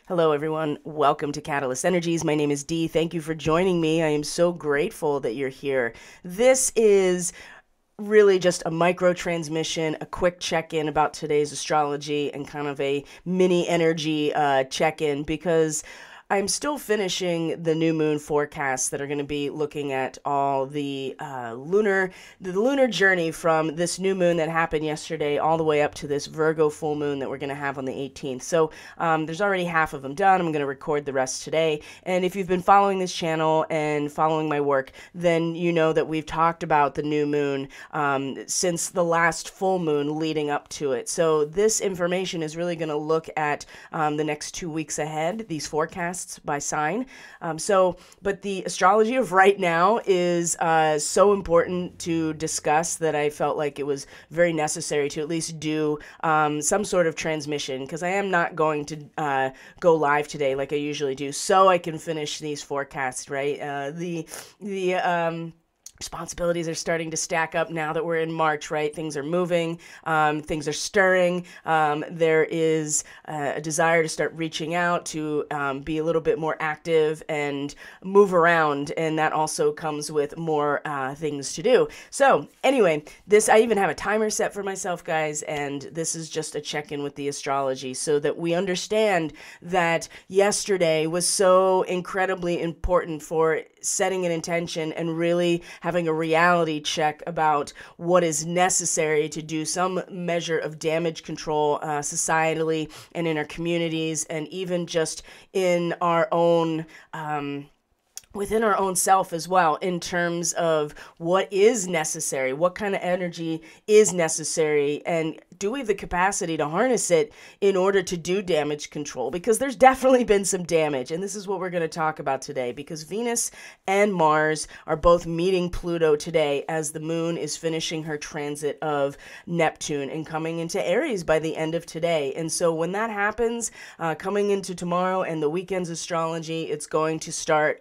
Hello, everyone. Welcome to Catalyst Energies. My name is Dee. Thank you for joining me. I am so grateful that you're here. This is really just a micro transmission, a quick check-in about today's astrology and kind of a mini energy check-in because I'm still finishing the new moon forecasts that are going to be looking at all the lunar journey from this new moon that happened yesterday all the way up to this Virgo full moon that we're going to have on the 18th. So there's already half of them done. I'm going to record the rest today. And if you've been following this channel and following my work, then you know that we've talked about the new moon since the last full moon leading up to it. So this information is really going to look at the next 2 weeks ahead, these forecasts by sign. But the astrology of right now is so important to discuss that I felt like it was very necessary to at least do some sort of transmission, because I am not going to go live today like I usually do, so I can finish these forecasts, right? Responsibilities are starting to stack up now that we're in March, right? Things are moving, things are stirring. There is a desire to start reaching out, to be a little bit more active and move around, and that also comes with more things to do. So anyway, I even have a timer set for myself, guys, and this is just a check-in with the astrology so that we understand that yesterday was so incredibly important for setting an intention and really having a reality check about what is necessary to do some measure of damage control societally and in our communities, and even just in our own within our own self as well, in terms of what is necessary, what kind of energy is necessary, and do we have the capacity to harness it in order to do damage control? Because there's definitely been some damage, and this is what we're going to talk about today, because Venus and Mars are both meeting Pluto today as the moon is finishing her transit of Neptune and coming into Aries by the end of today. And so when that happens, coming into tomorrow and the weekend's astrology, it's going to start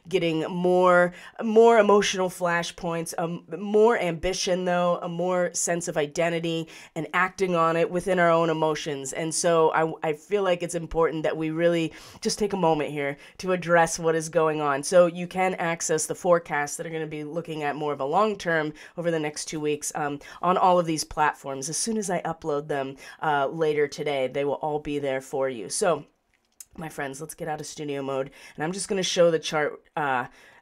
getting more emotional flashpoints, more ambition though, a more sense of identity, and acting on it within our own emotions. And so I feel like it's important that we really just take a moment here to address what is going on. So you can access the forecasts that are going to be looking at more of a long term over the next 2 weeks on all of these platforms. As soon as I upload them later today, they will all be there for you. So my friends, let's get out of studio mode, and I'm just going to show the chart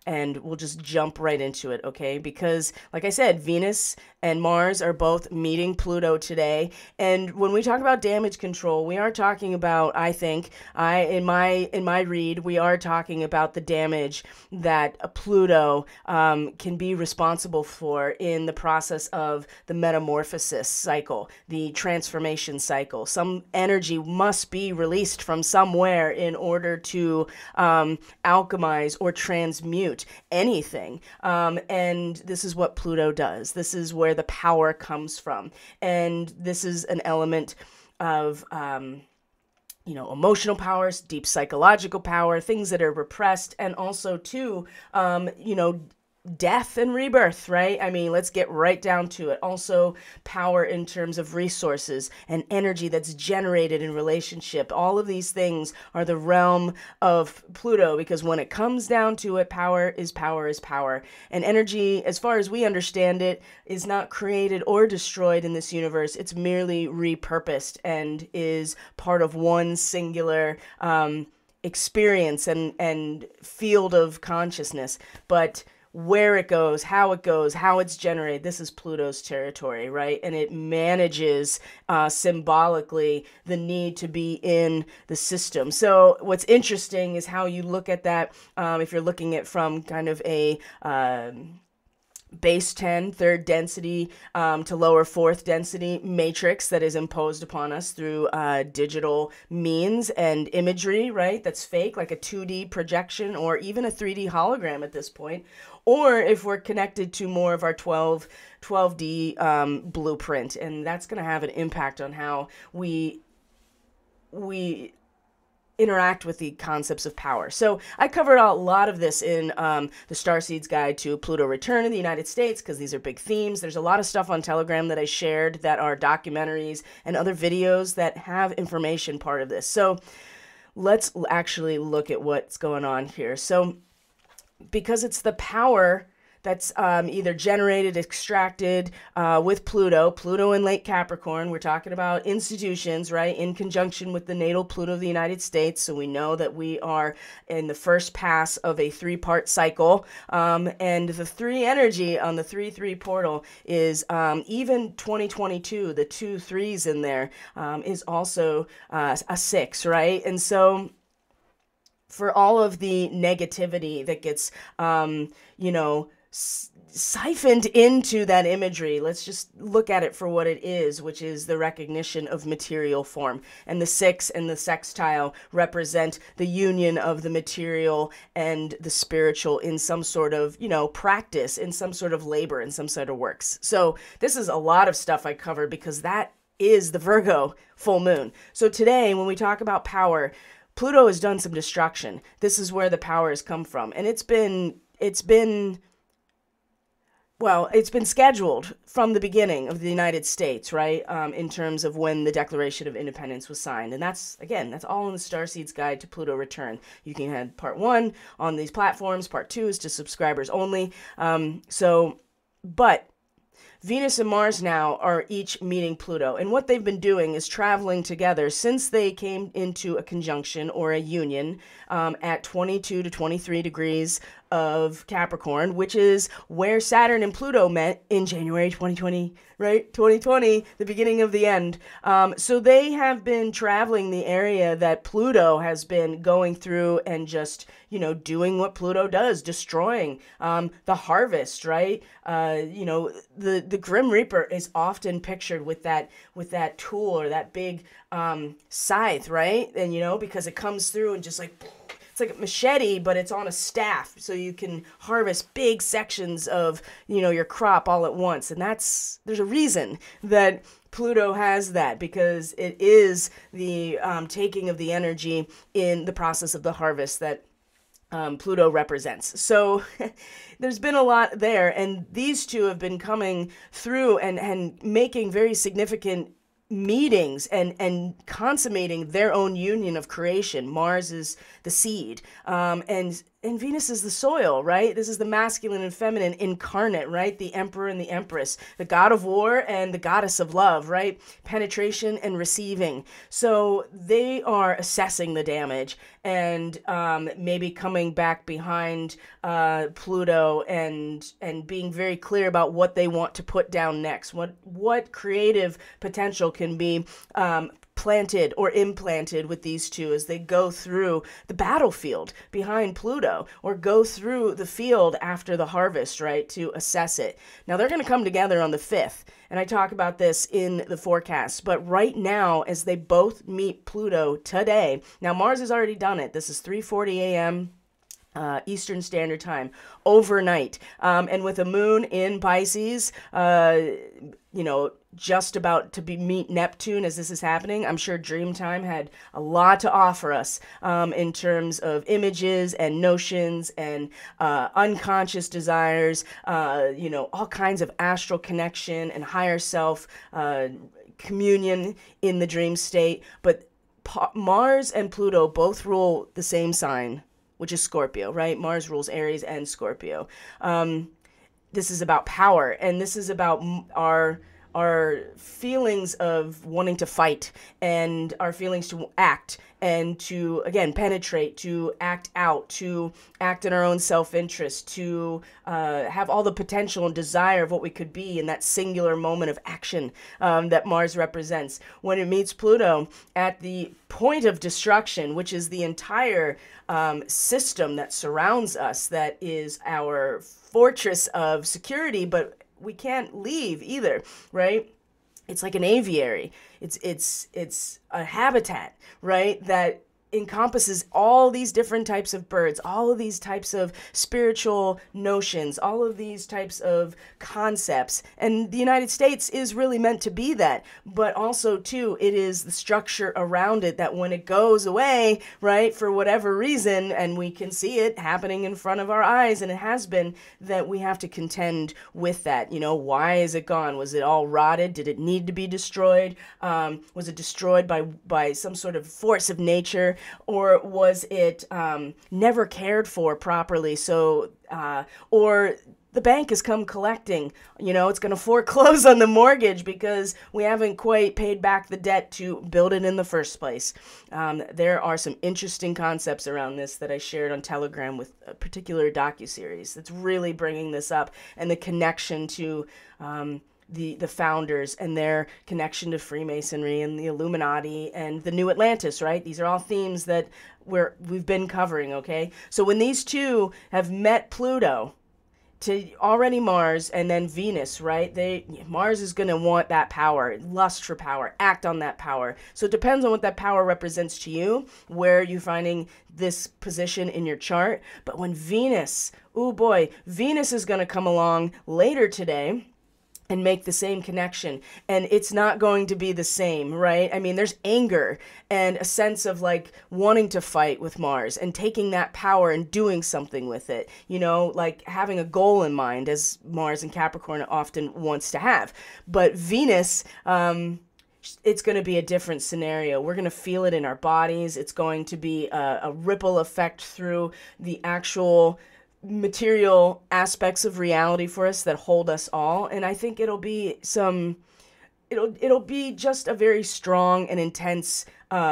and we'll just jump right into it, okay? Because, like I said, Venus and Mars are both meeting Pluto today, and when we talk about damage control, we are talking about, I think, in my read, we are talking about the damage that Pluto can be responsible for in the process of the metamorphosis cycle, the transformation cycle. Some energy must be released from somewhere in order to alchemize or transmute anything. And this is what Pluto does. This is where the power comes from. And this is an element of emotional powers, deep psychological power, things that are repressed, and also too, death and rebirth, right? I mean, let's get right down to it. Also, power in terms of resources and energy that's generated in relationship. All of these things are the realm of Pluto, because when it comes down to it, power is power is power. And energy, as far as we understand it, is not created or destroyed in this universe. It's merely repurposed and is part of one singular experience and field of consciousness. But where it goes, how it's generated, this is Pluto's territory, right? And it manages symbolically the need to be in the system. So what's interesting is how you look at that if you're looking at from kind of a base 10, third density to lower fourth density matrix that is imposed upon us through digital means and imagery, right? That's fake, like a 2D projection or even a 3D hologram at this point. Or if we're connected to more of our 12D blueprint, and that's going to have an impact on how we interact with the concepts of power. So I covered a lot of this in the Starseeds Guide to Pluto Return in the United States, because these are big themes. There's a lot of stuff on Telegram that I shared that are documentaries and other videos that have information part of this. So let's actually look at what's going on here. So because it's the power that's either generated, extracted with Pluto in late Capricorn. We're talking about institutions, right, in conjunction with the natal Pluto of the United States. So we know that we are in the first pass of a 3-part cycle. And the 3 energy on the 3-3 portal is even 2022, the 2 3s in there is also a 6, right? And so for all of the negativity that gets, siphoned into that imagery, let's just look at it for what it is, which is the recognition of material form. And the 6 and the sextile represent the union of the material and the spiritual in some sort of, practice, in some sort of labor, in some sort of works. So this is a lot of stuff I covered because that is the Virgo full moon. So today, when we talk about power, Pluto has done some destruction. This is where the power has come from. And it's been scheduled from the beginning of the United States, right? In terms of when the Declaration of Independence was signed. And that's all in the Starseeds Guide to Pluto Return. You can have part 1 on these platforms. Part 2 is to subscribers only. But Venus and Mars now are each meeting Pluto. And what they've been doing is traveling together since they came into a conjunction or a union at 22 to 23 degrees of Capricorn, which is where Saturn and Pluto met in January 2020, right? 2020, the beginning of the end. So they have been traveling the area that Pluto has been going through and just, doing what Pluto does, destroying the harvest, right? The Grim Reaper is often pictured with that tool or that big scythe, right? And, because it comes through and just like, it's like a machete, but it's on a staff, so you can harvest big sections of, your crop all at once. And there's a reason that Pluto has that, because it is the taking of the energy in the process of the harvest that Pluto represents. So there's been a lot there, and these two have been coming through and making very significant meetings and consummating their own union of creation. Mars is the seed, and Venus is the soil, right? This is the masculine and feminine incarnate, right? The emperor and the empress, the god of war and the goddess of love, right? Penetration and receiving. So they are assessing the damage and maybe coming back behind Pluto and being very clear about what they want to put down next. What creative potential can be planted or implanted with these two as they go through the battlefield behind Pluto or go through the field after the harvest, right, to assess it. Now, they're going to come together on the 5th, and I talk about this in the forecast, but right now, as they both meet Pluto today, now Mars has already done it. This is 3:40 a.m. Eastern Standard Time, overnight, and with a moon in Pisces, just about to meet Neptune as this is happening. I'm sure Dreamtime had a lot to offer us in terms of images and notions and unconscious desires, all kinds of astral connection and higher self communion in the dream state. But Mars and Pluto both rule the same sign, which is Scorpio, right? Mars rules Aries and Scorpio. This is about power, and this is about our feelings of wanting to fight and our feelings to act and to, again, penetrate, to act out, to act in our own self-interest, to have all the potential and desire of what we could be in that singular moment of action that Mars represents. When it meets Pluto at the point of destruction, which is the entire system that surrounds us, that is our fortress of security, but we can't leave either, right? It's like an aviary. It's a habitat, right? That encompasses all these different types of birds, all of these types of spiritual notions, all of these types of concepts. And the United States is really meant to be that. But also, too, it is the structure around it that when it goes away, right, for whatever reason, and we can see it happening in front of our eyes, and it has been, that we have to contend with that. Why is it gone? Was it all rotted? Did it need to be destroyed? Was it destroyed by some sort of force of nature? or was it never cared for properly? So, or the bank has come collecting, it's going to foreclose on the mortgage because we haven't quite paid back the debt to build it in the first place. There are some interesting concepts around this that I shared on Telegram with a particular docuseries that's really bringing this up, and the connection to the founders and their connection to Freemasonry and the Illuminati and the New Atlantis, right? These are all themes that we've been covering, okay? So when these two have met Pluto, to already Mars and then Venus, right? Mars is going to want that power, lust for power, act on that power. So it depends on what that power represents to you, where you're finding this position in your chart. But when Venus, oh boy, Venus is going to come along later today and make the same connection. And it's not going to be the same, right? I mean, there's anger and a sense of like wanting to fight with Mars and taking that power and doing something with it, like having a goal in mind, as Mars and Capricorn often wants to have. But Venus, it's going to be a different scenario. We're going to feel it in our bodies. It's going to be a ripple effect through the actual material aspects of reality for us that hold us all. And I think it'll be just a very strong and intense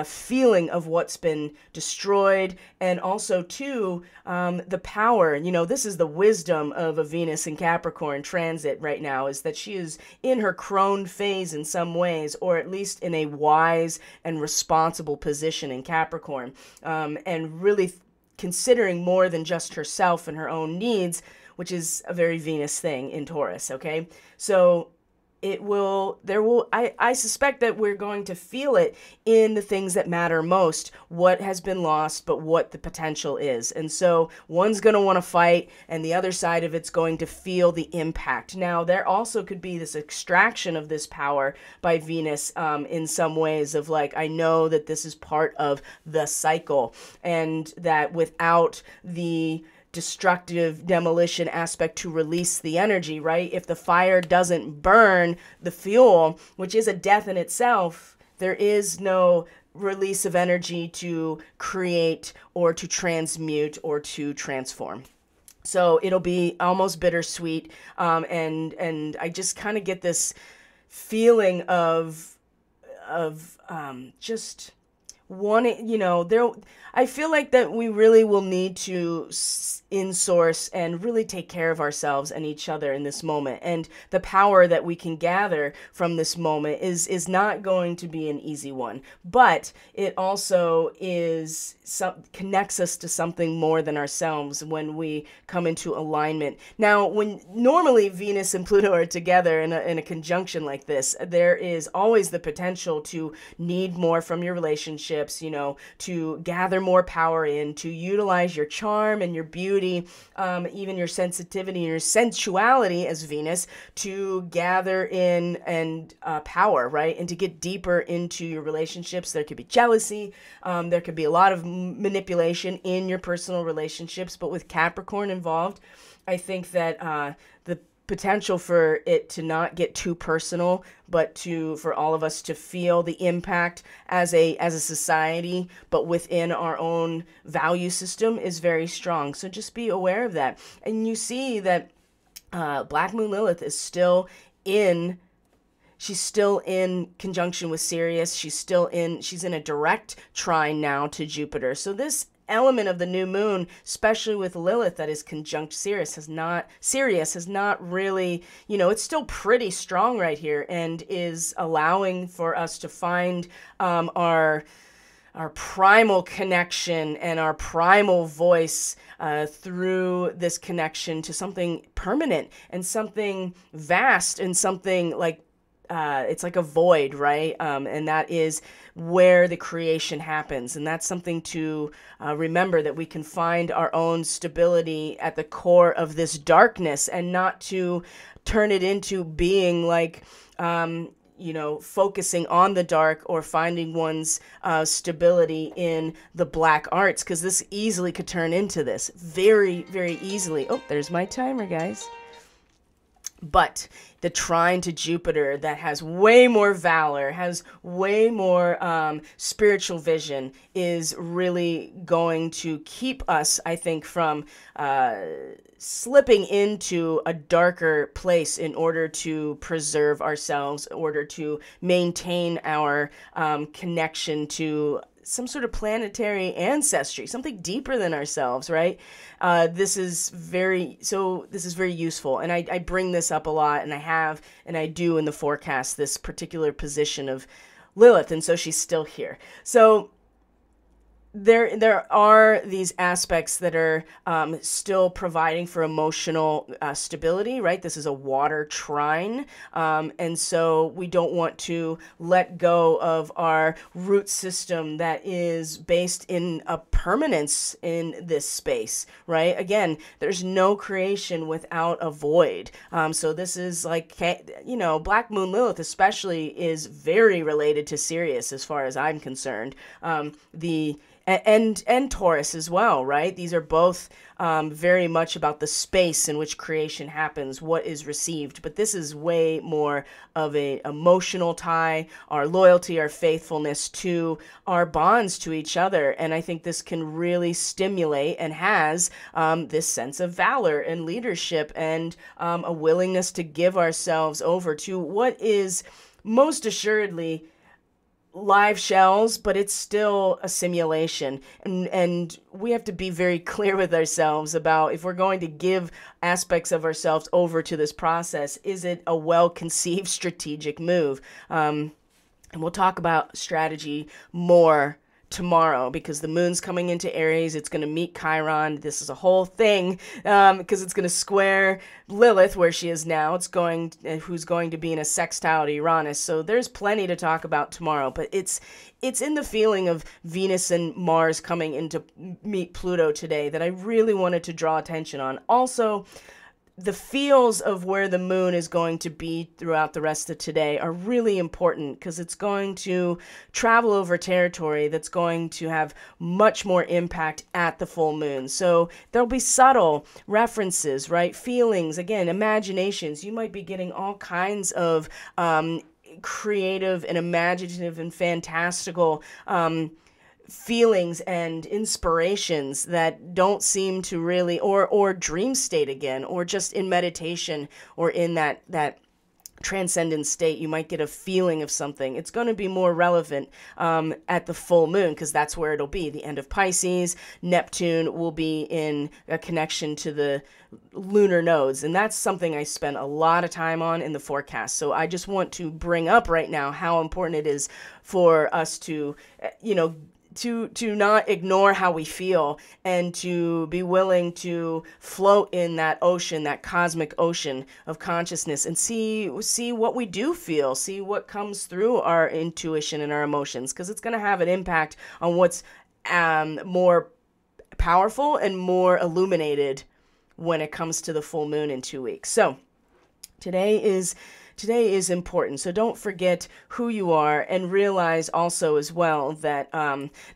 feeling of what's been destroyed. And also too, the power, this is the wisdom of a Venus in Capricorn transit right now, is that she is in her crone phase in some ways, or at least in a wise and responsible position in Capricorn, and really considering more than just herself and her own needs, which is a very Venus thing in Taurus, okay? So I suspect that we're going to feel it in the things that matter most, what has been lost, but what the potential is. And so one's going to want to fight, and the other side of it's going to feel the impact. Now, there also could be this extraction of this power by Venus in some ways of like, I know that this is part of the cycle, and that without the destructive demolition aspect to release the energy, right? If the fire doesn't burn the fuel, which is a death in itself, there is no release of energy to create or to transmute or to transform. So it'll be almost bittersweet. And I just kind of get this feeling of just wanting, I feel like that we really will need to in-source and really take care of ourselves and each other in this moment. And the power that we can gather from this moment is not going to be an easy one, but it also connects us to something more than ourselves when we come into alignment. Now, when normally Venus and Pluto are together in a conjunction like this, there is always the potential to need more from your relationships, to gather more power in, to utilize your charm and your beauty, even your sensitivity and your sensuality as Venus, to gather in and power, right? And to get deeper into your relationships. There could be jealousy. There could be a lot of manipulation in your personal relationships. But with Capricorn involved, I think that the potential for it to not get too personal, but for all of us to feel the impact as a society, but within our own value system, is very strong. So just be aware of that. And you see that Black Moon Lilith is still in conjunction with Sirius. She's in a direct trine now to Jupiter. So this element of the new moon, especially with Lilith that is conjunct Sirius, has not really, it's still pretty strong right here, and is allowing for us to find our primal connection and our primal voice through this connection to something permanent and something vast and something like it's like a void, right? And that is where the creation happens. And that's something to remember, that we can find our own stability at the core of this darkness, and not to turn it into being like, focusing on the dark or finding one's stability in the black arts, because this easily could turn into this very, very easily. Oh, there's my timer, guys. But the trine to Jupiter that has way more valor, has way more spiritual vision, is really going to keep us, I think, from slipping into a darker place in order to preserve ourselves, in order to maintain our connection to some sort of planetary ancestry, something deeper than ourselves, right? This is very useful. And I bring this up a lot, and I do in the forecast, this particular position of Lilith. And so she's still here. So there are these aspects that are still providing for emotional stability, right? This is a water trine. And so we don't want to let go of our root system that is based in a permanence in this space, right? Again, there's no creation without a void. So this is like, Black Moon Lilith especially is very related to Sirius as far as I'm concerned. And Taurus as well, right? These are both very much about the space in which creation happens, what is received. But this is way more of an emotional tie, our loyalty, our faithfulness to our bonds to each other. And I think this can really stimulate and has this sense of valor and leadership and a willingness to give ourselves over to what is most assuredly live shells, but it's still a simulation. And we have to be very clear with ourselves about if we're going to give aspects of ourselves over to this process, is it a well-conceived strategic move? And we'll talk about strategy more tomorrow because the moon's coming into Aries. It's going to meet Chiron. This is a whole thing because it's going to square Lilith where she is now. Who's going to be in a sextile to Uranus. So there's plenty to talk about tomorrow, but it's in the feeling of Venus and Mars coming into meet Pluto today that I really wanted to draw attention on. Also, the feels of where the moon is going to be throughout the rest of today are really important because it's going to travel over territory that's going to have much more impact at the full moon. So there'll be subtle references, right? Feelings, again, imaginations. You might be getting all kinds of creative and imaginative and fantastical feelings and inspirations that don't seem to really, or dream state again, or just in meditation or in that transcendent state, you might get a feeling of something. It's going to be more relevant at the full moon because that's where it'll be. The end of Pisces, Neptune will be in a connection to the lunar nodes. And that's something I spent a lot of time on in the forecast. So I just want to bring up right now how important it is for us to, to not ignore how we feel and to be willing to float in that ocean, that cosmic ocean of consciousness and see what we do feel, see what comes through our intuition and our emotions, because it's going to have an impact on what's more powerful and more illuminated when it comes to the full moon in 2 weeks. So today is important. So don't forget who you are and realize also as well that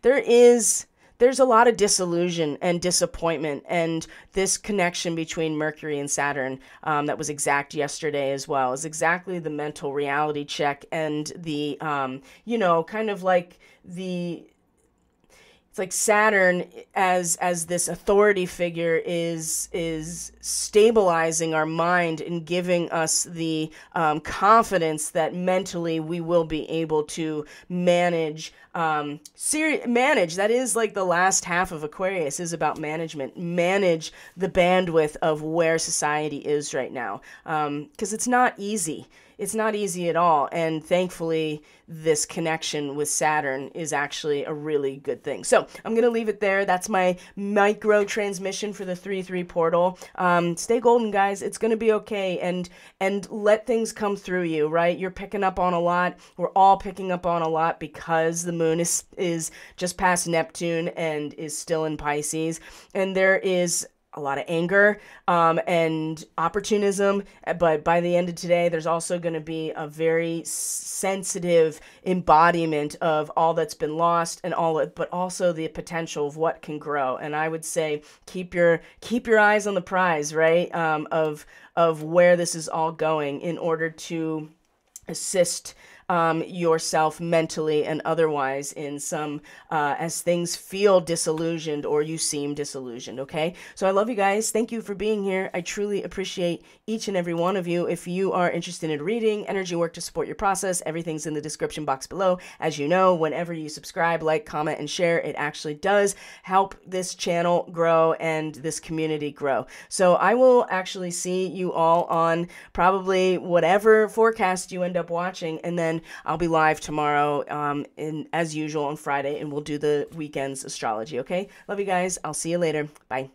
there's a lot of disillusion and disappointment, and this connection between Mercury and Saturn that was exact yesterday as well is exactly the mental reality check and the, kind of like it's like Saturn as this authority figure is stabilizing our mind and giving us the confidence that mentally we will be able to manage. That is like the last half of Aquarius is about management. Manage the bandwidth of where society is right now, because it's not easy. It's not easy at all. And thankfully, this connection with Saturn is actually a really good thing. So I'm going to leave it there. That's my micro transmission for the 3-3 portal. Stay golden, guys. It's going to be okay. And let things come through you, right? You're picking up on a lot. We're all picking up on a lot because the moon is just past Neptune and is still in Pisces. And there is a lot of anger and opportunism. But by the end of today, there's also going to be a very sensitive embodiment of all that's been lost and but also the potential of what can grow. And I would say keep your eyes on the prize, right? Of where this is all going in order to assist yourself mentally and otherwise in some as things feel disillusioned or you seem disillusioned. Okay, so I love you guys. Thank you for being here. I truly appreciate each and every one of you. If you are interested in reading energy work to support your process, everything's in the description box below. As you know, whenever you subscribe, like, comment, and share, it actually does help this channel grow and this community grow. So I will actually see you all on probably whatever forecast you end up watching, and then I'll be live tomorrow as usual on Friday, and we'll do the weekend's astrology. Okay, love you guys. I'll see you later. Bye.